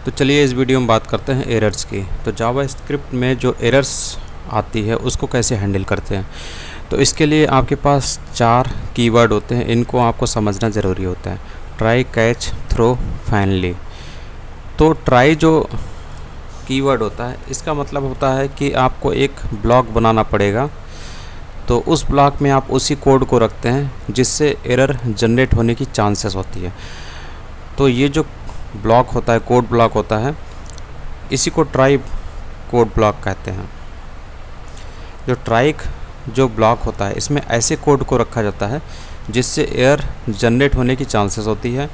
तो चलिए इस वीडियो में बात करते हैं एरर्स की। तो जावा स्क्रिप्ट में जो एरर्स आती है उसको कैसे हैंडल करते हैं। तो इसके लिए आपके पास 4 कीवर्ड होते हैं, इनको आपको समझना ज़रूरी होता है। Try, catch, throw, finally. तो ट्राई जो कीवर्ड होता है इसका मतलब होता है कि आपको एक ब्लॉक बनाना पड़ेगा। तो उस ब्लॉक में आप उसी कोड को रखते हैं जिससे एरर जनरेट होने की चांसेस होती है। तो ये जो ब्लॉक होता है, कोड ब्लॉक होता है, इसी को ट्राई कोड ब्लॉक कहते हैं। जो ट्राई जो ब्लॉक होता है इसमें ऐसे कोड को रखा जाता है जिससे एरर जनरेट होने की चांसेस होती है,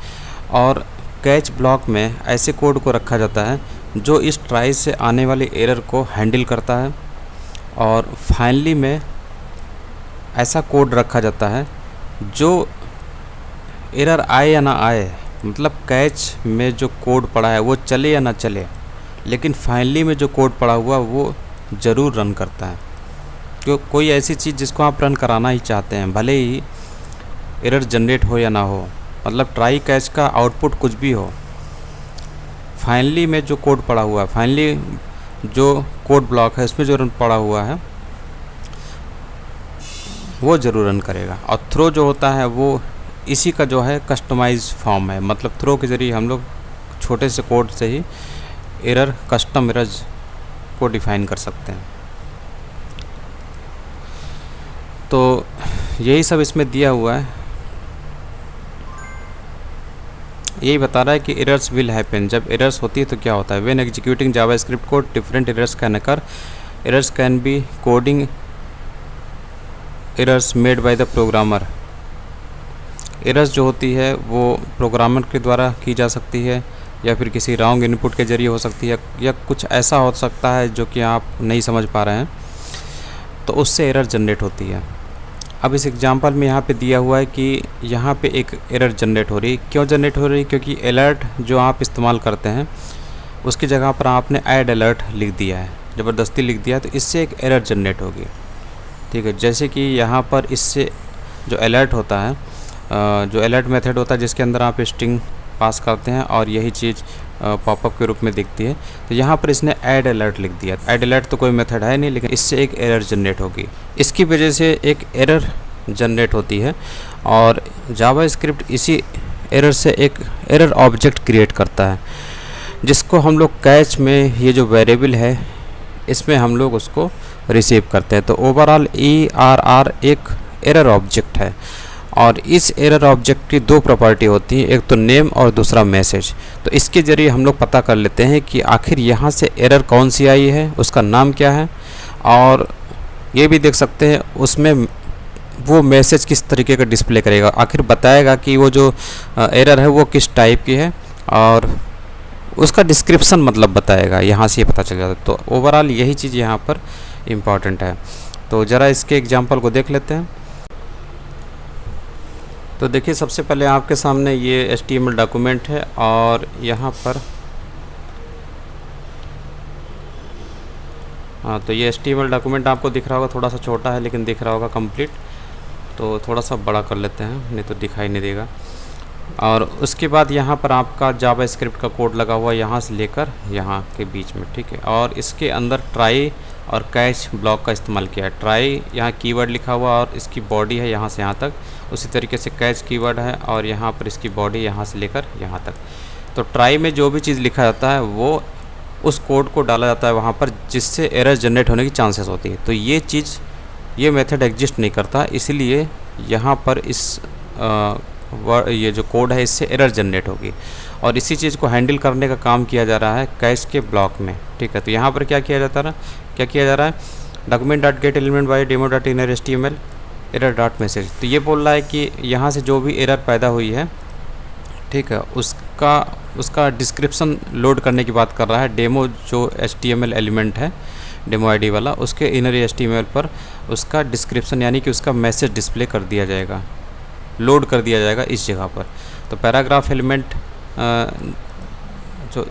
और कैच ब्लॉक में ऐसे कोड को रखा जाता है जो इस ट्राई से आने वाली एरर को हैंडल करता है, और फाइनली में ऐसा कोड रखा जाता है जो एरर आए या ना आए, मतलब कैच में जो कोड पड़ा है वो चले या ना चले, लेकिन फाइनली में जो कोड पड़ा हुआ वो ज़रूर रन करता है। क्यों कोई ऐसी चीज़ जिसको आप रन कराना ही चाहते हैं, भले ही एरर जनरेट हो या ना हो, मतलब ट्राई कैच का आउटपुट कुछ भी हो, फाइनली में जो कोड पड़ा हुआ है, फाइनली जो कोड ब्लॉक है उसमें जो रन पड़ा हुआ है वो ज़रूर रन करेगा। और थ्रो जो होता है वो इसी का जो है कस्टमाइज फॉर्म है, मतलब थ्रो के ज़रिए हम लोग छोटे से कोड से ही एरर, कस्टम एरर्स को डिफ़ाइन कर सकते हैं। तो यही सब इसमें दिया हुआ है, यही बता रहा है कि एरर्स विल हैपन। जब एरर्स होती है तो क्या होता है। When executing Java script code different errors can occur. Errors can be coding errors made by the programmer. Errors जो होती है वो प्रोग्रामर के द्वारा की जा सकती है, या फिर किसी रॉन्ग इनपुट के ज़रिए हो सकती है, या कुछ ऐसा हो सकता है जो कि आप नहीं समझ पा रहे हैं, तो उससे एरर जनरेट होती है। अब इस एग्जांपल में यहाँ पे दिया हुआ है कि यहाँ पे एक एरर जनरेट हो रही है। क्यों जनरेट हो रही है? क्योंकि अलर्ट जो आप इस्तेमाल करते हैं उसकी जगह पर आपने ऐड अलर्ट लिख दिया है, ज़बरदस्ती लिख दिया है, तो इससे एक एरर जनरेट होगी। ठीक है, जैसे कि यहाँ पर इससे जो अलर्ट होता है, जो अलर्ट मेथड होता है जिसके अंदर आप स्ट्रिंग पास करते हैं और यही चीज़ पॉपअप के रूप में दिखती है, तो यहाँ पर इसने ऐड अलर्ट लिख दिया। ऐड अलर्ट तो कोई मेथड है नहीं, लेकिन इससे एक एरर जनरेट होगी। इसकी वजह से एक एरर जनरेट होती है, और जावा स्क्रिप्ट इसी एरर से एक एरर ऑब्जेक्ट क्रिएट करता है, जिसको हम लोग कैच में ये जो वेरिएबल है इसमें हम लोग उसको रिसीव करते हैं। तो ओवरऑल ERR एक एरर ऑब्जेक्ट है, और इस एरर ऑब्जेक्ट की 2 प्रॉपर्टी होती है, एक तो नेम और दूसरा मैसेज। तो इसके ज़रिए हम लोग पता कर लेते हैं कि आखिर यहाँ से एरर कौन सी आई है, उसका नाम क्या है, और ये भी देख सकते हैं उसमें वो मैसेज किस तरीके का डिस्प्ले करेगा, आखिर बताएगा कि वो जो एरर है वो किस टाइप की है, और उसका डिस्क्रिप्शन मतलब बताएगा, यहाँ से ये पता चल जाता है। तो ओवरऑल यही चीज़ यहाँ पर इम्पॉर्टेंट है। तो ज़रा इसके एग्जांपल को देख लेते हैं। तो देखिए, सबसे पहले आपके सामने ये HTML डॉक्यूमेंट है, और यहाँ पर तो ये HTML डॉक्यूमेंट आपको दिख रहा होगा, थोड़ा सा छोटा है लेकिन दिख रहा होगा कंप्लीट। तो थोड़ा सा बड़ा कर लेते हैं, नहीं तो दिखाई नहीं देगा। और उसके बाद यहाँ पर आपका जावा स्क्रिप्ट का कोड लगा हुआ है, यहाँ से लेकर यहाँ के बीच में। ठीक है, और इसके अंदर ट्राई और कैच ब्लॉक का इस्तेमाल किया है। ट्राई यहाँ कीवर्ड लिखा हुआ और इसकी बॉडी है यहाँ से यहाँ तक, उसी तरीके से कैच कीवर्ड है और यहाँ पर इसकी बॉडी यहाँ से लेकर यहाँ तक। तो ट्राई में जो भी चीज़ लिखा जाता है वो उस कोड को डाला जाता है वहाँ पर, जिससे एरर जनरेट होने की चांसेस होती है। तो ये मेथड एग्जिस्ट नहीं करता, इसलिए यहाँ पर इस ये जो कोड है इससे एरर जनरेट होगी, और इसी चीज़ को हैंडल करने का काम किया जा रहा है कैच के ब्लॉक में। ठीक है, तो यहाँ पर क्या किया जा रहा है, document dot gate element by demo dot inner HTML error dot message. तो ये बोल रहा है कि यहाँ से जो भी एरर पैदा हुई है, ठीक है, उसका डिस्क्रिप्शन लोड करने की बात कर रहा है। डेमो जो HTML एलिमेंट है, डेमो ID वाला, उसके इनर HTML पर उसका डिस्क्रिप्शन यानी कि उसका मैसेज डिस्प्ले कर दिया जाएगा, लोड कर दिया जाएगा इस जगह पर। तो पैराग्राफ एलिमेंट जो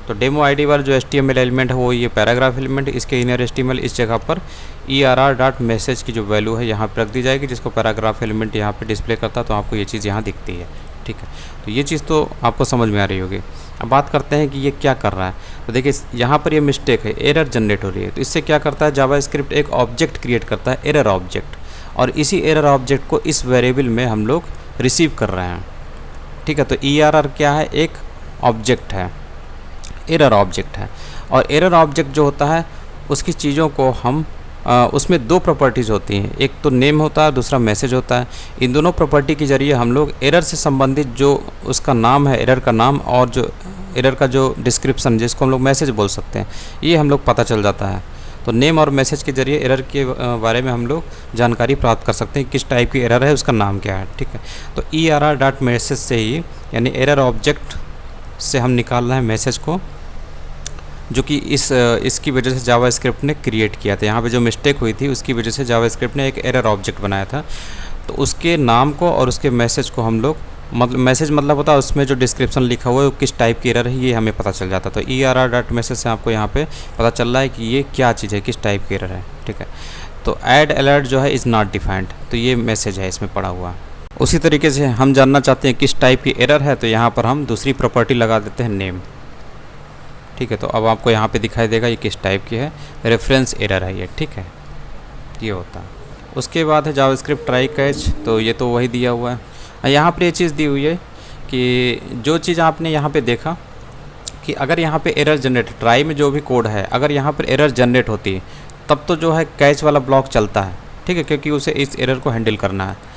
तो डेमो ID वाला जो HTML एलिमेंट है वो ये पैराग्राफ एलिमेंट, इसके इनर HTML इस जगह पर ERR डॉट मैसेज की जो वैल्यू है यहाँ पर रख दी जाएगी, जिसको पैराग्राफ एलिमेंट यहाँ पे डिस्प्ले करता है। तो आपको ये चीज़ यहाँ दिखती है। ठीक है। तो ये चीज़ तो आपको समझ में आ रही होगी। अब बात करते हैं कि ये क्या कर रहा है। तो देखिए यहाँ पर ये मिस्टेक है, एरर जनरेट हो रही है। तो इससे क्या करता है, जावास्क्रिप्ट एक ऑब्जेक्ट क्रिएट करता है, एरर ऑब्जेक्ट, और इसी एरर ऑब्जेक्ट को इस वेरिएबल में हम लोग रिसीव कर रहे हैं। ठीक है। तो ERR क्या है, एक ऑब्जेक्ट है, एरर ऑब्जेक्ट है। और एरर ऑब्जेक्ट जो होता है उसकी चीज़ों को हम उसमें दो प्रॉपर्टीज़ होती हैं, एक तो नेम होता है, दूसरा मैसेज होता है। इन दोनों प्रॉपर्टी के ज़रिए हम लोग एरर से संबंधित जो उसका नाम है, एरर का नाम, और जो एरर का जो डिस्क्रिप्शन, जिसको हम लोग मैसेज बोल सकते हैं, ये हम लोग पता चल जाता है। तो नेम और मैसेज के ज़रिए एरर के बारे में हम लोग जानकारी प्राप्त कर सकते हैं, किस टाइप की एरर है, उसका नाम क्या है। ठीक है। तो ERR.message से ही, यानी एरर ऑब्जेक्ट से हम निकाल रहे हैं मैसेज को, जो कि इसकी वजह से जावास्क्रिप्ट ने क्रिएट किया था। यहाँ पे जो मिस्टेक हुई थी उसकी वजह से जावास्क्रिप्ट ने एक एरर ऑब्जेक्ट बनाया था। तो उसके नाम को और उसके मैसेज को हम लोग, मतलब मैसेज मतलब होता है उसमें जो डिस्क्रिप्शन लिखा हुआ है वो किस टाइप की एरर है, ये हमें पता चल जाता। तो ERR.message से आपको यहाँ पे पता चल रहा है कि ये क्या चीज़ है, किस टाइप की एरर है। ठीक है। तो ऐड अलर्ट जो है इज़ नॉट डिफाइंड, तो ये मैसेज है इसमें पड़ा हुआ। उसी तरीके से हम जानना चाहते हैं किस टाइप की एरर है, तो यहाँ पर हम दूसरी प्रॉपर्टी लगा देते हैं, नेम। ठीक है। तो अब आपको यहाँ पे दिखाई देगा ये किस टाइप की है, रेफरेंस एरर है ये। ठीक है, ये होता है। उसके बाद है जावास्क्रिप्ट ट्राई कैच, तो ये तो वही दिया हुआ है। यहाँ पर ये चीज़ दी हुई है कि जो चीज़ आपने यहाँ पे देखा कि अगर यहाँ पे एरर जनरेट, ट्राई में जो भी कोड है, अगर यहाँ पर एरर जनरेट होती है तब तो जो है कैच वाला ब्लॉक चलता है। ठीक है, क्योंकि उसे इस एरर को हैंडल करना है।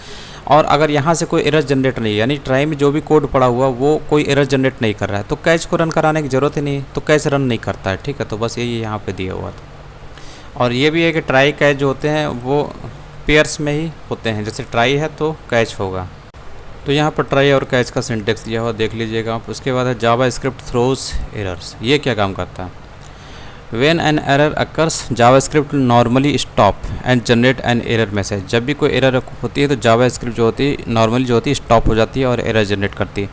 और अगर यहाँ से कोई एरर जनरेट नहीं है, यानी ट्राई में जो भी कोड पड़ा हुआ वो कोई एरर जनरेट नहीं कर रहा है, तो कैच को रन कराने की ज़रूरत ही नहीं है, तो कैच रन नहीं करता है। ठीक है। तो बस यही यहाँ पे दिया हुआ था। और ये भी है कि ट्राई कैच जो होते हैं वो पेयर्स में ही होते हैं, जैसे ट्राई है तो कैच होगा। तो यहाँ पर ट्राई और कैच का सिंटेक्स दिया हुआ, देख लीजिएगा आप। उसके बाद है जावास्क्रिप्ट थ्रोज एरर्स। ये क्या काम करता है, When an error occurs, JavaScript will normally stop and generate an error message। जब भी कोई एरर होती है तो जावास्क्रिप्ट जो होती है नॉर्मली जो होती है स्टॉप हो जाती है और एरर जनरेट करती है।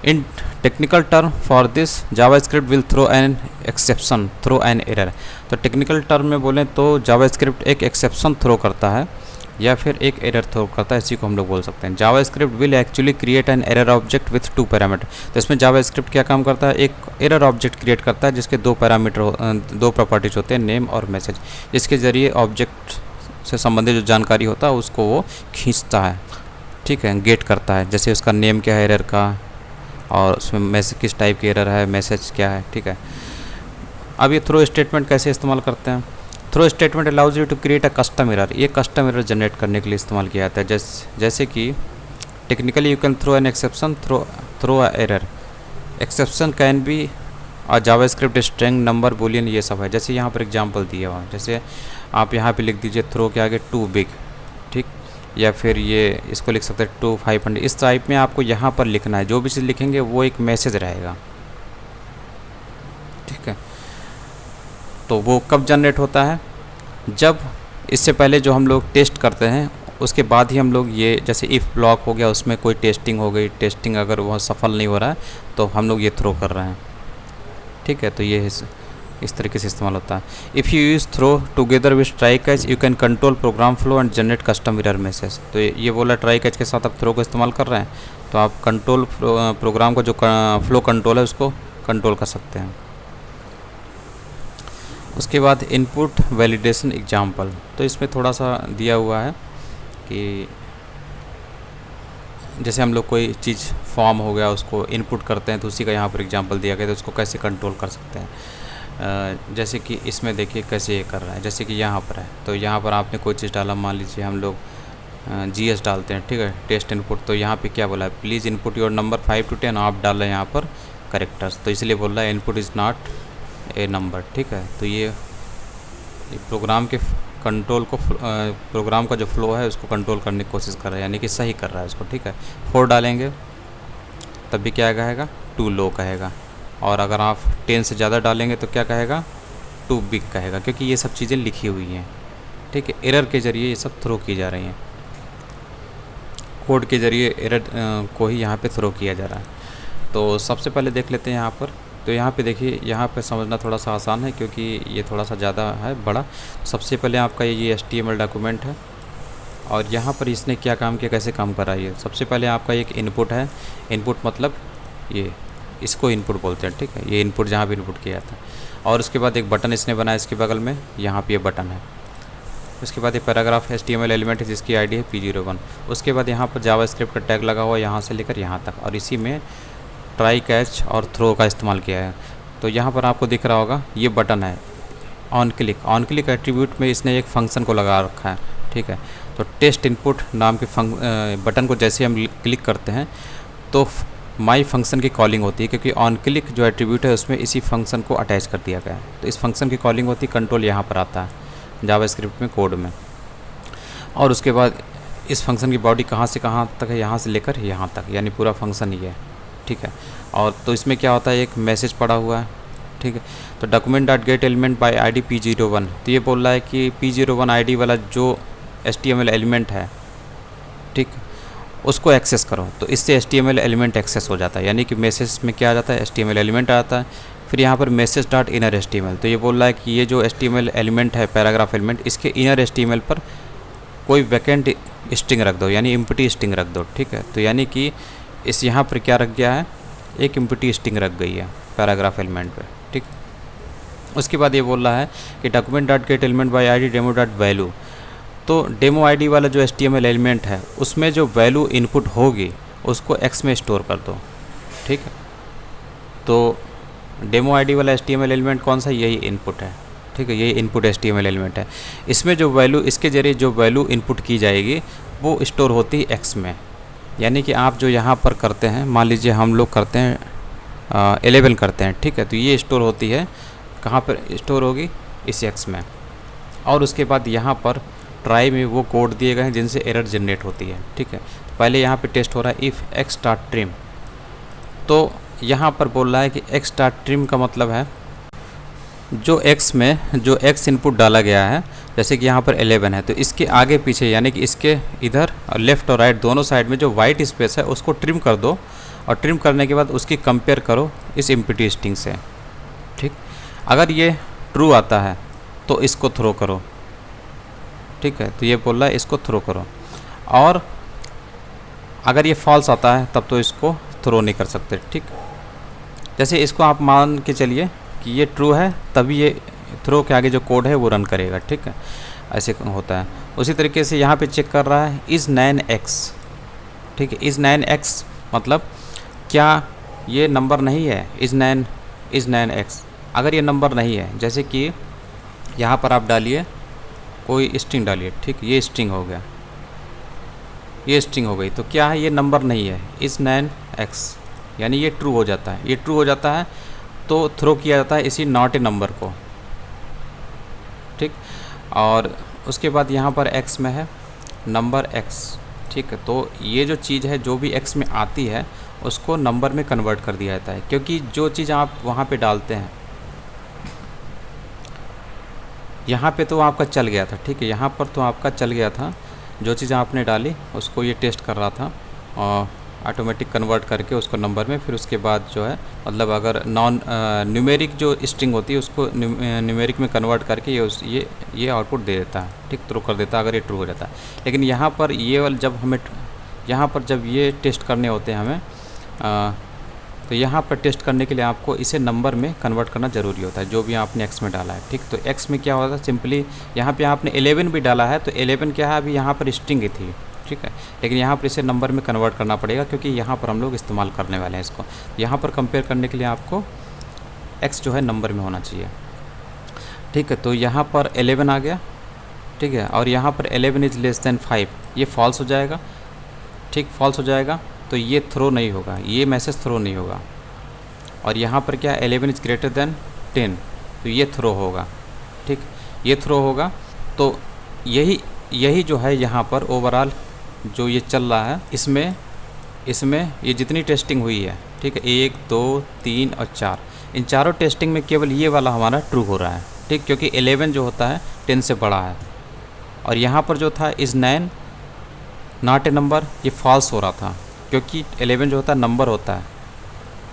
In technical term for this JavaScript will throw an exception throw an error. तो टेक्निकल टर्म में बोलें तो जावास्क्रिप्ट एक एक्सेप्शन थ्रो करता है या फिर एक एरर थ्रो करता है, इसी को हम लोग बोल सकते हैं। JavaScript will actually create an error object with 2 parameter. तो इसमें जावास्क्रिप्ट क्या काम करता है, एक एरर ऑब्जेक्ट क्रिएट करता है जिसके 2 पैरामीटर, 2 प्रॉपर्टीज होते हैं, नेम और मैसेज, जिसके ज़रिए ऑब्जेक्ट से संबंधित जो जानकारी होता है उसको वो खींचता है। ठीक है, गेट करता है, जैसे उसका नेम क्या है एरर का, और उसमें मैसेज किस टाइप की एरर है, मैसेज क्या है। ठीक है। अब ये थ्रो स्टेटमेंट कैसे इस्तेमाल करते हैं। Throw statement allows you to create a custom error. ये कस्टम एरर जनरेट करने के लिए इस्तेमाल किया जाता है। जैसे कि technically you can throw an exception throw a error. Exception can be a JavaScript string, number, boolean, ये सब है। जैसे यहाँ पर एग्जांपल दिया हुआ है, जैसे आप यहाँ पे लिख दीजिए थ्रो के आगे टू बिग। ठीक, या फिर ये इसको लिख सकते हैं 2500। इस टाइप में आपको यहाँ पर लिखना है, जो भी चीज़ लिखेंगे वो एक मैसेज रहेगा। ठीक है। तो वो कब जनरेट होता है, जब इससे पहले जो हम लोग टेस्ट करते हैं उसके बाद ही हम लोग ये, जैसे इफ़ ब्लॉक हो गया उसमें कोई टेस्टिंग हो गई, टेस्टिंग अगर वह सफल नहीं हो रहा है तो हम लोग ये थ्रो कर रहे हैं। ठीक है। तो ये इस तरीके से इस्तेमाल होता है। If you use throw together with try catch you can control program flow and generate custom error message. तो ये बोला ट्राई कैच के साथ आप थ्रो को इस्तेमाल कर रहे हैं तो आप कंट्रोल प्रोग्राम का जो फ्लो कंट्रोल है उसको कंट्रोल कर सकते हैं। उसके बाद इनपुट वैलिडेशन एग्जाम्पल। तो इसमें थोड़ा सा दिया हुआ है कि जैसे हम लोग कोई चीज़ फॉर्म हो गया उसको इनपुट करते हैं तो उसी का यहाँ पर एग्जांपल दिया गया, तो उसको कैसे कंट्रोल कर सकते हैं। जैसे कि इसमें देखिए कैसे ये कर रहा है, जैसे कि यहाँ पर है, तो यहाँ पर आपने कोई चीज़ डाला, मान लीजिए हम लोग GS डालते हैं। ठीक है, टेस्ट इनपुट। तो यहाँ पे क्या बोला है, please input your number 5 to 10। आप डाल रहे हैं यहाँ पर करेक्टर्स, तो इसलिए बोल रहा है input is not a number. ठीक है। तो ये प्रोग्राम के कंट्रोल को, प्रोग्राम का जो फ्लो है उसको कंट्रोल करने की कोशिश कर रहा है, यानी कि सही कर रहा है उसको। ठीक है। 4 डालेंगे तब भी क्या कहेगा, टू लो कहेगा, और अगर आप 10 से ज़्यादा डालेंगे तो क्या कहेगा, टू बिग कहेगा, क्योंकि ये सब चीज़ें लिखी हुई हैं। ठीक है। एरर के ज़रिए ये सब थ्रो की जा रही हैं, कोड के ज़रिए एरर को ही यहाँ पे थ्रो किया जा रहा है। तो सबसे पहले देख लेते हैं यहाँ पर। तो यहाँ पे देखिए, यहाँ पे समझना थोड़ा सा आसान है क्योंकि ये थोड़ा सा ज़्यादा है बड़ा। सबसे पहले आपका ये HTML डॉक्यूमेंट है, और यहाँ पर इसने क्या काम किया, कैसे काम करा। ये सबसे पहले आपका एक इनपुट है, इनपुट मतलब ये, इसको इनपुट बोलते हैं, ठीक है, ये इनपुट जहाँ भी इनपुट किया था। और उसके बाद एक बटन इसने बनाया इसके बगल में, यहाँ पे ये बटन है। उसके बाद ये पैराग्राफ HTML एलिमेंट है जिसकी आईडी है P01। उसके बाद यहाँ पर जावास्क्रिप्ट का टैग लगा हुआ है यहाँ से लेकर यहाँ तक, और इसी में ट्राई, कैच और थ्रो का इस्तेमाल किया है। तो यहाँ पर आपको दिख रहा होगा ये बटन है ऑन क्लिक एट्रीब्यूट में इसने एक फंक्शन को लगा रखा है, ठीक है। तो टेस्ट इनपुट नाम के बटन को जैसे हम क्लिक करते हैं तो माई फंक्शन की कॉलिंग होती है, क्योंकि ऑन क्लिक जो एट्रीब्यूट है उसमें इसी फंक्शन को अटैच कर दिया गया है। तो इस फंक्शन की कॉलिंग होती है, कंट्रोल यहाँ पर आता है जावास्क्रिप्ट में, कोड में। और उसके बाद इस फंक्शन की बॉडी कहाँ से कहाँ तक है, यहाँ से लेकर यहाँ तक, यानी पूरा फंक्शन ही है, ठीक है। और तो इसमें क्या होता है, एक मैसेज पड़ा हुआ है, ठीक है। तो document dot gate element by ID P01, तो ये बोल रहा है कि P01 ID वाला जो HTML एलिमेंट है, ठीक, उसको एक्सेस करो। तो इससे HTML एलिमेंट एक्सेस हो जाता है, यानी कि मैसेज में क्या आ जाता है, HTML एलिमेंट आ जाता है। फिर यहाँ पर मैसेज डॉट इनर HTML, तो ये बोल रहा है कि ये जो HTML एलिमेंट है, पैराग्राफ एलिमेंट, इसके इनर HTML पर कोई वैकेंट स्ट्रिंग रख दो, यानी एम्प्टी स्ट्रिंग रख दो, ठीक है। तो यानी कि इस यहाँ पर क्या रख गया है, एक एम्प्टी स्ट्रिंग रख गई है पैराग्राफ एलिमेंट पे, ठीक। उसके बाद ये बोल रहा है कि document dot gate element by ID demo dot value, तो डेमो ID वाला जो HTML एलिमेंट है उसमें जो वैल्यू इनपुट होगी उसको X में स्टोर कर दो, ठीक है। तो डेमो ID वाला HTML एलिमेंट कौन सा, यही इनपुट है, ठीक है, यही इनपुट HTML एलिमेंट है। इसमें जो वैल्यू, इसके जरिए जो वैल्यू इनपुट की जाएगी वो स्टोर होती है X में। यानी कि आप जो यहाँ पर करते हैं, मान लीजिए हम लोग करते हैं 11 करते हैं, ठीक है, तो ये स्टोर होती है कहाँ पर, स्टोर होगी इस X में। और उसके बाद यहाँ पर ट्राई में वो कोड दिए गए हैं जिनसे एरर जनरेट होती है, ठीक है। पहले यहाँ पे टेस्ट हो रहा है इफ़ X स्टार्ट ट्रिम, तो यहाँ पर बोल रहा है कि X स्टार्ट ट्रिम का मतलब है जो X में जो X इनपुट डाला गया है, जैसे कि यहाँ पर 11 है, तो इसके आगे पीछे, यानी कि इसके इधर और लेफ़्ट और राइट दोनों साइड में जो वाइट स्पेस है उसको ट्रिम कर दो, और ट्रिम करने के बाद उसकी कंपेयर करो इस एम्प्टी स्ट्रिंग से, ठीक। अगर ये ट्रू आता है तो इसको थ्रो करो, ठीक है, तो ये बोल रहा है इसको थ्रो करो। और अगर ये फॉल्स आता है तब तो इसको थ्रो नहीं कर सकते, ठीक। जैसे इसको आप मान के चलिए कि ये ट्रू है, तभी ये थ्रो के आगे जो कोड है वो रन करेगा, ठीक है, ऐसे होता है। उसी तरीके से यहाँ पे चेक कर रहा है इज़ 9x, ठीक है, इज़ 9x मतलब क्या ये नंबर नहीं है, इज़ 9x, अगर ये नंबर नहीं है, जैसे कि यहाँ पर आप डालिए कोई स्ट्रिंग डालिए, ठीक, ये स्ट्रिंग हो गया, ये स्ट्रिंग हो गई, तो क्या है, ये नंबर नहीं है, इज़ 9x, यानी ये ट्रू हो जाता है। ये ट्रू हो जाता है तो थ्रो किया जाता है इसी नॉट ए नंबर को, ठीक। और उसके बाद यहाँ पर x में है नंबर x, ठीक है। तो ये जो चीज़ है जो भी x में आती है उसको नंबर में कन्वर्ट कर दिया जाता है, क्योंकि जो चीज़ आप वहाँ पे डालते हैं, यहाँ पे तो आपका चल गया था, ठीक है, यहाँ पर तो आपका चल गया था, जो चीज़ आपने डाली उसको ये टेस्ट कर रहा था और ऑटोमेटिक कन्वर्ट करके उसको नंबर में। फिर उसके बाद जो है मतलब अगर नॉन न्यूमेरिक जो स्ट्रिंग होती है उसको न्यूमेरिक में कन्वर्ट करके ये आउटपुट दे देता है, ठीक, थ्रो कर देता है अगर ये ट्रू हो जाता है। लेकिन यहाँ पर ये वाला जब हमें यहाँ पर जब ये टेस्ट करने होते हैं हमें तो यहाँ पर टेस्ट करने के लिए आपको इसे नंबर में कन्वर्ट करना ज़रूरी होता है, जो भी आपने एक्स में डाला है, ठीक। तो एक्स में क्या होता है, सिंपली यहाँ पे आपने 11 भी डाला है तो 11 क्या है, अभी यहाँ पर स्ट्रिंग ही थी, ठीक है, लेकिन यहाँ पर इसे नंबर में कन्वर्ट करना पड़ेगा क्योंकि यहाँ पर हम लोग इस्तेमाल करने वाले हैं इसको। यहाँ पर कंपेयर करने के लिए आपको एक्स जो है नंबर में होना चाहिए, ठीक है। तो यहाँ पर 11 आ गया, ठीक है, और यहाँ पर 11 इज़ लेस दैन 5, ये फॉल्स हो जाएगा, ठीक, फॉल्स हो जाएगा तो ये थ्रो नहीं होगा, ये मैसेज थ्रो नहीं होगा। और यहाँ पर क्या 11 इज़ ग्रेटर दैन 10, तो ये थ्रो होगा, ठीक, ये थ्रो होगा। तो यही जो है यहाँ पर ओवरऑल जो ये चल रहा है इसमें ये जितनी टेस्टिंग हुई है, ठीक है, 1 2 3 और 4, इन चारों टेस्टिंग में केवल ये वाला हमारा ट्रू हो रहा है, ठीक, क्योंकि 11 जो होता है 10 से बड़ा है। और यहाँ पर जो था इज़ 9 नॉट ए नंबर, ये फॉल्स हो रहा था क्योंकि 11 जो होता है नंबर होता है,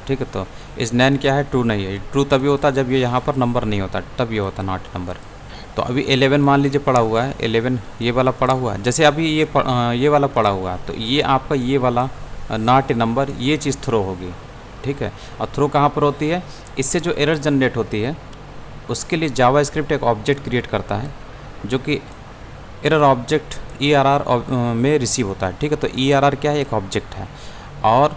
ठीक है। तो इस 9 क्या है, ट्रू नहीं है। ट्रू तभी होता जब ये यहाँ पर नंबर नहीं होता, तब ये होता नॉट नंबर, तो अभी 11 मान लीजिए पड़ा हुआ है, 11 ये वाला पड़ा हुआ है, जैसे अभी ये वाला पड़ा हुआ है, तो ये आपका ये वाला नॉट ए नंबर ये चीज़ थ्रो होगी, ठीक है। और थ्रो कहाँ पर होती है, इससे जो एरर जनरेट होती है उसके लिए जावास्क्रिप्ट एक ऑब्जेक्ट क्रिएट करता है जो कि एरर ऑब्जेक्ट ERR में रिसीव होता है, ठीक है। तो ERR क्या है, एक ऑब्जेक्ट है। और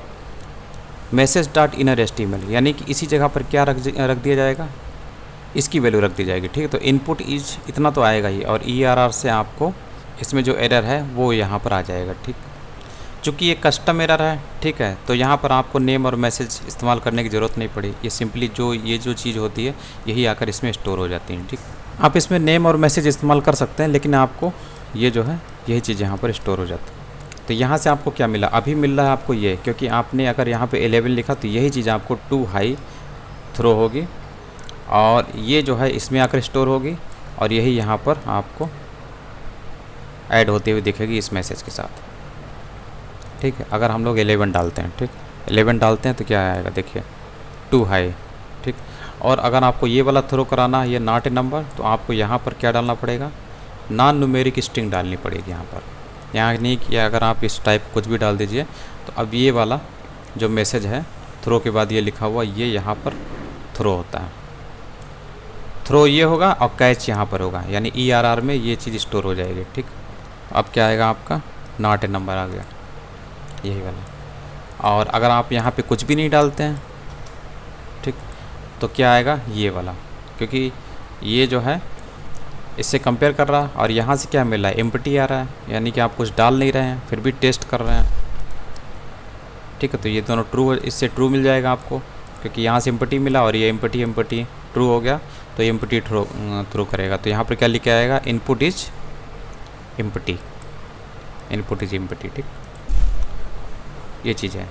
मैसेज डॉट इनर HTML यानी कि इसी जगह पर क्या रख दिया जाएगा, इसकी वैल्यू रख दी जाएगी, ठीक है। तो इनपुट इज इतना तो आएगा ही, और ERR से आपको इसमें जो एरर है वो यहाँ पर आ जाएगा, ठीक। चूँकि ये कस्टम एरर है, ठीक है, तो यहाँ पर आपको नेम और मैसेज इस्तेमाल करने की ज़रूरत नहीं पड़ी। ये सिंपली ये जो चीज़ होती है यही आकर इसमें स्टोर हो जाती है, ठीक। आप इसमें नेम और मैसेज इस्तेमाल कर सकते हैं, लेकिन आपको ये जो है यही चीज़ यहाँ पर स्टोर हो जाती है। तो यहाँ से आपको क्या मिला, अभी मिल रहा है आपको ये, क्योंकि आपने अगर यहाँ पे 11 लिखा तो यही चीज़ आपको टू हाई थ्रो होगी, और ये जो है इसमें आकर स्टोर होगी, और यही यहाँ पर आपको ऐड होते हुए दिखेगी इस मैसेज के साथ, ठीक है। अगर हम लोग 11 डालते हैं, ठीक, 11 डालते हैं तो क्या आएगा, देखिए टू हाई, ठीक। और अगर आपको ये वाला थ्रो कराना है, ये नॉट ए नंबर, तो आपको यहाँ पर क्या डालना पड़ेगा, नॉन न्यूमेरिक स्ट्रिंग डालनी पड़ेगी यहाँ पर। यहाँ नहीं कि अगर आप इस टाइप कुछ भी डाल दीजिए, तो अब ये वाला जो मैसेज है थ्रो के बाद ये लिखा हुआ, ये यहाँ पर थ्रो होता है। थ्रो ये होगा और कैच यहाँ पर होगा, यानी ERR में ये चीज़ स्टोर हो जाएगी, ठीक। अब क्या आएगा आपका, नॉट ए नंबर आ गया, यही वाला। और अगर आप यहाँ पे कुछ भी नहीं डालते हैं, ठीक, तो क्या आएगा, ये वाला, क्योंकि ये जो है इससे कंपेयर कर रहा है, और यहाँ से क्या मिल रहा है, एम्प्टी आ रहा है, यानी कि आप कुछ डाल नहीं रहे हैं फिर भी टेस्ट कर रहे हैं, ठीक है। तो ये दोनों ट्रू, इससे ट्रू मिल जाएगा आपको, क्योंकि यहाँ से एम्प्टी मिला और ये एम्प्टी ट्रू हो गया, तो ये एम्प्टी थ्रू करेगा। तो यहाँ पर क्या लिख के आएगा, इनपुट इज एम्प्टी, ठीक, ये चीज़ है।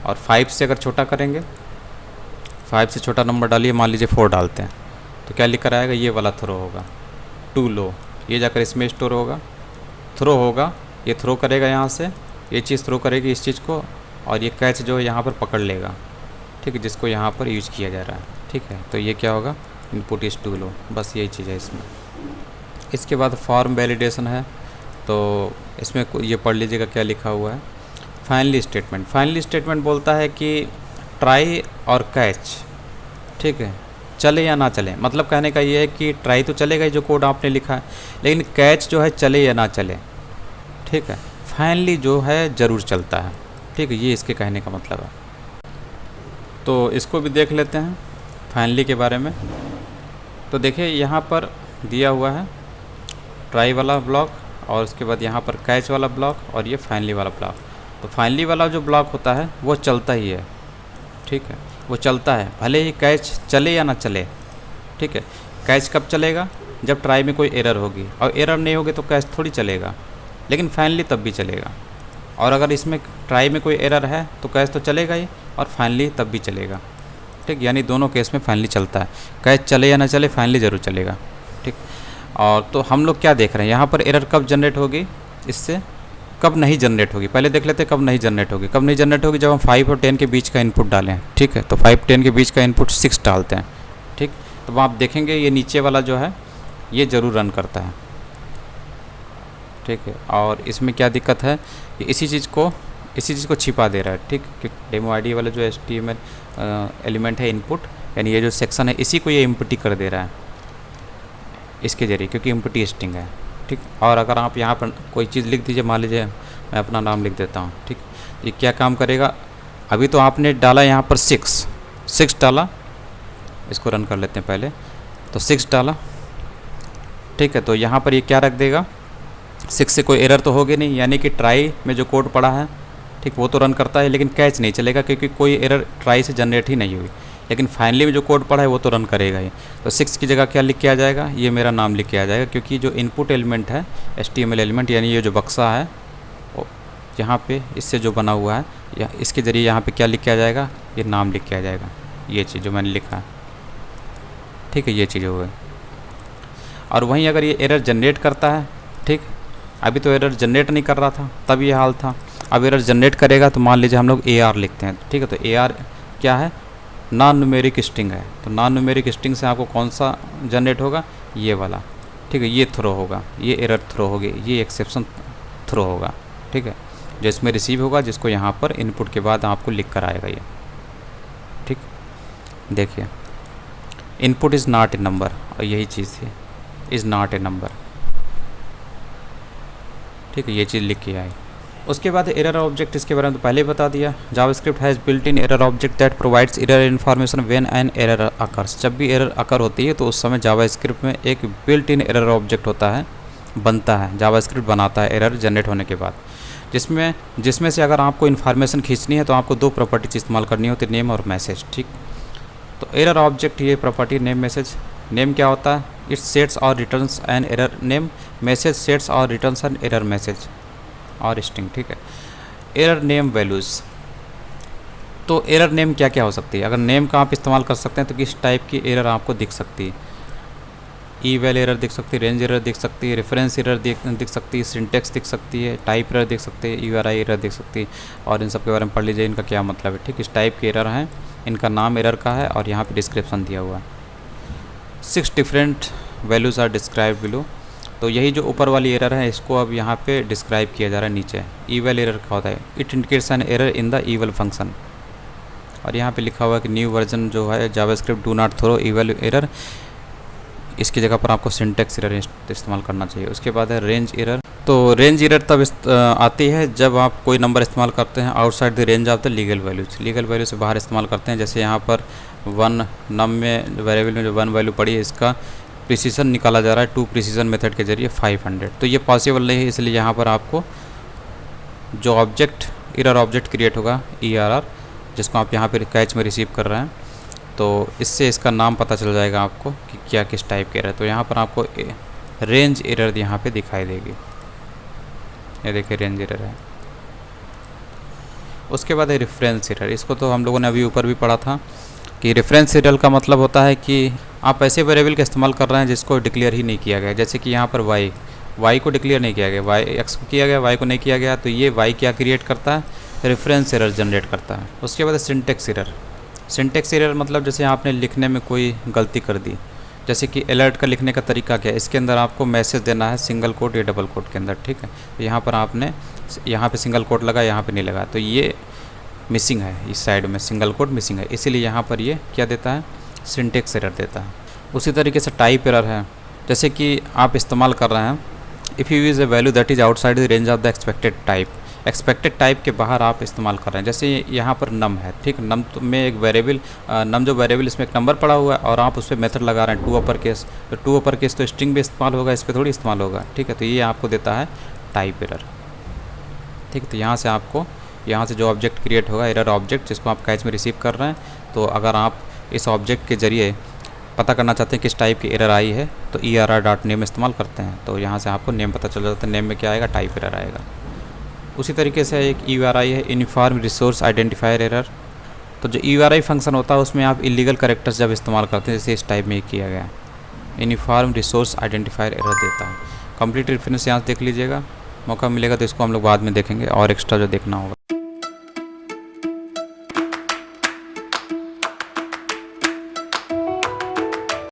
और 5 से अगर छोटा करेंगे, 5 से छोटा नंबर डालिए, मान लीजिए 4 डालते हैं, तो क्या लिख कर आएगा, ये वाला थ्रो होगा, टू लो, ये जाकर इसमें स्टोर होगा, थ्रो होगा, ये थ्रो करेगा यहाँ से, ये चीज़ थ्रो करेगी इस चीज़ को, और ये कैच जो है यहाँ पर पकड़ लेगा, ठीक है, जिसको यहाँ पर यूज किया जा रहा है, ठीक है। तो ये क्या होगा, इनपुट इज टू लो, बस यही चीज़ है इसमें। इसके बाद फॉर्म वैलिडेशन है, तो इसमें ये पढ़ लीजिएगा क्या लिखा हुआ है। फाइनली स्टेटमेंट बोलता है कि ट्राई और कैच, ठीक है, चले या ना चले। मतलब कहने का ये है कि ट्राई तो चलेगा ही जो कोड आपने लिखा है, लेकिन कैच जो है चले या ना चले, ठीक है। फाइनली जो है ज़रूर चलता है, ठीक है, ये इसके कहने का मतलब है। तो इसको भी देख लेते हैं फाइनली के बारे में। तो देखिए यहाँ पर दिया हुआ है ट्राई वाला ब्लॉक, और उसके बाद यहाँ पर कैच वाला ब्लॉक, और ये फाइनली वाला ब्लॉक। तो फाइनली वाला जो ब्लॉक होता है वो चलता ही है, ठीक है, वो चलता है, भले ही कैच चले या ना चले, ठीक है। कैच कब चलेगा, जब ट्राई में कोई एरर होगी, और एरर नहीं होगी तो कैच थोड़ी चलेगा, लेकिन फाइनली तब भी चलेगा। और अगर इसमें ट्राई में कोई एरर है तो कैच तो चलेगा ही, और फाइनली तब भी चलेगा, ठीक, यानी दोनों केस में फाइनली चलता है। कैच चले या ना चले, फाइनली ज़रूर चलेगा, ठीक। और तो हम लोग क्या देख रहे हैं, यहाँ पर एरर कब जनरेट होगी, इससे कब नहीं जनरेट होगी। पहले देख लेते हैं कब नहीं जनरेट होगी। कब नहीं जनरेट होगी, जब हम 5 और 10 के बीच का इनपुट डालें, ठीक है। तो 5-10 के बीच का इनपुट 6 डालते हैं, ठीक। तो आप देखेंगे ये नीचे वाला जो है ये ज़रूर रन करता है, ठीक है। और इसमें क्या दिक्कत है, कि इसी चीज़ को छिपा दे रहा है, ठीक। कि डेमो आईडी वाला जो HTML एलिमेंट है इनपुट, यानी ये जो सेक्शन है इसी को ये एम्प्टी कर दे रहा है इसके ज़रिए, क्योंकि एम्प्टी स्ट्रिंग है, ठीक। और अगर आप यहाँ पर कोई चीज़ लिख दीजिए, मान लीजिए मैं अपना नाम लिख देता हूँ, ठीक। ये क्या काम करेगा, अभी तो आपने डाला यहाँ पर 6 डाला, इसको रन कर लेते हैं पहले। तो 6 डाला, ठीक है। तो यहाँ पर ये क्या रख देगा, 6 से कोई एरर तो होगी नहीं, यानी कि ट्राई में जो कोड पड़ा है, ठीक, वो तो रन करता है, लेकिन कैच नहीं चलेगा, क्योंकि कोई एरर ट्राई से जनरेट ही नहीं हुई। लेकिन फाइनली में जो कोड पड़ा है वो तो रन करेगा ही। तो 6 की जगह क्या लिख के आ जाएगा, ये मेरा नाम लिख के आ जाएगा, क्योंकि जो इनपुट एलिमेंट है HTML एलिमेंट, यानी ये जो बक्सा है यहाँ पे इससे जो बना हुआ है, या इसके ज़रिए यहाँ पे क्या लिख के आ जाएगा, ये नाम लिख के आ जाएगा, ये चीज़ जो मैंने लिखा है, ठीक है, ये चीज़ हो गई। और वहीं अगर ये एरर जनरेट करता है, ठीक, अभी तो एरर जनरेट नहीं कर रहा था, तब ये हाल था। अब एरर जनरेट करेगा, तो मान लीजिए हम लोग AR लिखते हैं, ठीक है। तो AR क्या है, नॉन न्यूमेरिक स्ट्रिंग है। तो नॉन न्यूमेरिक स्ट्रिंग से आपको कौन सा जनरेट होगा, ये वाला, ठीक है, ये थ्रो होगा, ये एरर थ्रो होगी, ये एक्सेप्शन थ्रो होगा। ठीक है, जो इसमें रिसीव होगा, जिसको यहाँ पर इनपुट के बाद आपको लिख कर आएगा ये। ठीक, देखिए input is not a number, और यही चीज़ थी, इज़ नॉट ए नंबर। ठीक है, ये चीज़ लिख के आई। उसके बाद एरर ऑब्जेक्ट, इसके बारे में तो पहले ही बता दिया। JavaScript has built in error object that provides error information when an error occurs. जब भी एरर अकर होती है तो उस समय जावास्क्रिप्ट में एक बिल्ट इन एरर ऑब्जेक्ट होता है, बनता है, जावास्क्रिप्ट बनाता है एरर जनरेट होने के बाद, जिसमें से अगर आपको इन्फॉर्मेशन खींचनी है तो आपको दो प्रॉपर्टीज इस्तेमाल करनी होती है, नेम और मैसेज। ठीक, तो एरर ऑब्जेक्ट ये प्रॉपर्टी नेम मैसेज। नेम क्या होता है? इट सेट्स और returns an error name, message sets और रिटर्न्स एन एरर मैसेज और स्ट्रिंग। ठीक है, एरर नेम वैल्यूज़। तो एरर नेम क्या क्या हो सकती है? अगर नेम का आप इस्तेमाल कर सकते हैं तो किस टाइप की एरर आपको दिख सकती है? ई वैल एरर दिख सकती है, रेंज एरर दिख सकती है, रेफरेंस एरर दिख सकती है, सिंटेक्स दिख सकती है, टाइप एरर दिख सकती है, URI एरर दिख सकती है, और इन सब के बारे में पढ़ लीजिए इनका क्या मतलब है। ठीक, इस टाइप के एरर हैं, इनका नाम एरर का है और यहाँ पे डिस्क्रिप्शन दिया हुआ है। 6 different values are describe below. तो यही जो ऊपर वाली एरर है इसको अब यहाँ पे डिस्क्राइब किया जा रहा है नीचे। ईवल एरर क्या होता है? It indicates an error in the evil function. और यहाँ पे लिखा हुआ है कि न्यू वर्जन जो है JavaScript do not throw eval error, इसकी जगह पर आपको सिंटेक्स एरर इस्तेमाल करना चाहिए। उसके बाद है रेंज एरर। तो रेंज एरर तब आती है जब आप कोई नंबर इस्तेमाल करते हैं outside the range of the legal values, legal value से बाहर इस्तेमाल करते हैं। जैसे यहाँ पर 1 नम में वेरिएबल में जो 1 वैल्यू पड़ी है इसका प्रिसीजन निकाला जा रहा है 2 प्रिसीजन मेथड के जरिए 500। तो ये पॉसिबल नहीं है, इसलिए यहाँ पर आपको जो ऑब्जेक्ट एरर ऑब्जेक्ट क्रिएट होगा ERR, जिसको आप यहाँ पर कैच में रिसीव कर रहे हैं, तो इससे इसका नाम पता चल जाएगा आपको कि क्या किस टाइप के एरर। तो यहाँ पर आपको रेंज एरर यहाँ पे दिखाई देगी, ये देखिए रेंज एरर है। उसके बाद है रेफरेंस एरर। इसको तो हम लोगों ने अभी ऊपर भी पढ़ा था कि रेफरेंस एरर का मतलब होता है कि आप ऐसे वेरिएबल का इस्तेमाल कर रहे हैं जिसको डिक्लेयर ही नहीं किया गया। जैसे कि यहाँ पर y को डिक्लेयर नहीं किया गया, x को किया गया, y को नहीं किया गया, तो ये y क्या क्रिएट करता है? रेफरेंस एरर जनरेट करता है। उसके बाद सिंटेक्स एरर। सिंटेक्स एरर मतलब जैसे आपने लिखने में कोई गलती कर दी, जैसे कि अलर्ट का लिखने का तरीका क्या है, इसके अंदर आपको मैसेज देना है सिंगल कोट या डबल कोट के अंदर। ठीक है, तो यहाँ पर आपने यहाँ पे सिंगल कोट लगा, यहाँ पे नहीं लगा, तो ये मिसिंग है, इस साइड में सिंगल कोट मिसिंग है, इसीलिए यहाँ पर ये क्या देता है? सिंटेक्स एरर देता है। उसी तरीके से टाइप एरर है। जैसे कि आप इस्तेमाल कर रहे हैं if you use A value that is outside the range of the expected type, expected type के बाहर आप इस्तेमाल कर रहे हैं। जैसे यहाँ पर नम है, ठीक, नम में एक वेरिएबल नम जो वेरिएबल इसमें एक नंबर पड़ा हुआ है और आप उस पर मेथड लगा रहे हैं 2 अपर केस, तो 2 अपर केस तो स्ट्रिंग भी इस्तेमाल होगा, इस पर थोड़ी इस्तेमाल होगा। ठीक है, तो ये आपको देता है टाइप एरर। ठीक, तो यहाँ से आपको यहाँ से जो ऑब्जेक्ट क्रिएट होगा एरर ऑब्जेक्ट, जिसको आप कैच में रिसीव कर रहे हैं, तो अगर आप इस ऑब्जेक्ट के जरिए पता करना चाहते हैं किस टाइप की एरर आई है तो ERR.name इस्तेमाल करते हैं, तो यहाँ से आपको नेम पता चल जाता है। नेम में क्या आएगा? टाइप एरर आएगा। उसी तरीके से एक URI है, यूनिफॉर्म रिसोर्स आइडेंटिफायर एरर। तो जो URI फंक्शन होता है उसमें आप इलीगल कैरेक्टर्स जब इस्तेमाल करते हैं, जैसे इस टाइप में किया गया है, यूनिफॉर्म रिसोर्स आइडेंटिफायर एरर देता है। कंप्लीट रेफरेंस यहाँ से देख लीजिएगा, मौका मिलेगा तो इसको हम लोग बाद में देखेंगे और एक्स्ट्रा जो देखना होगा।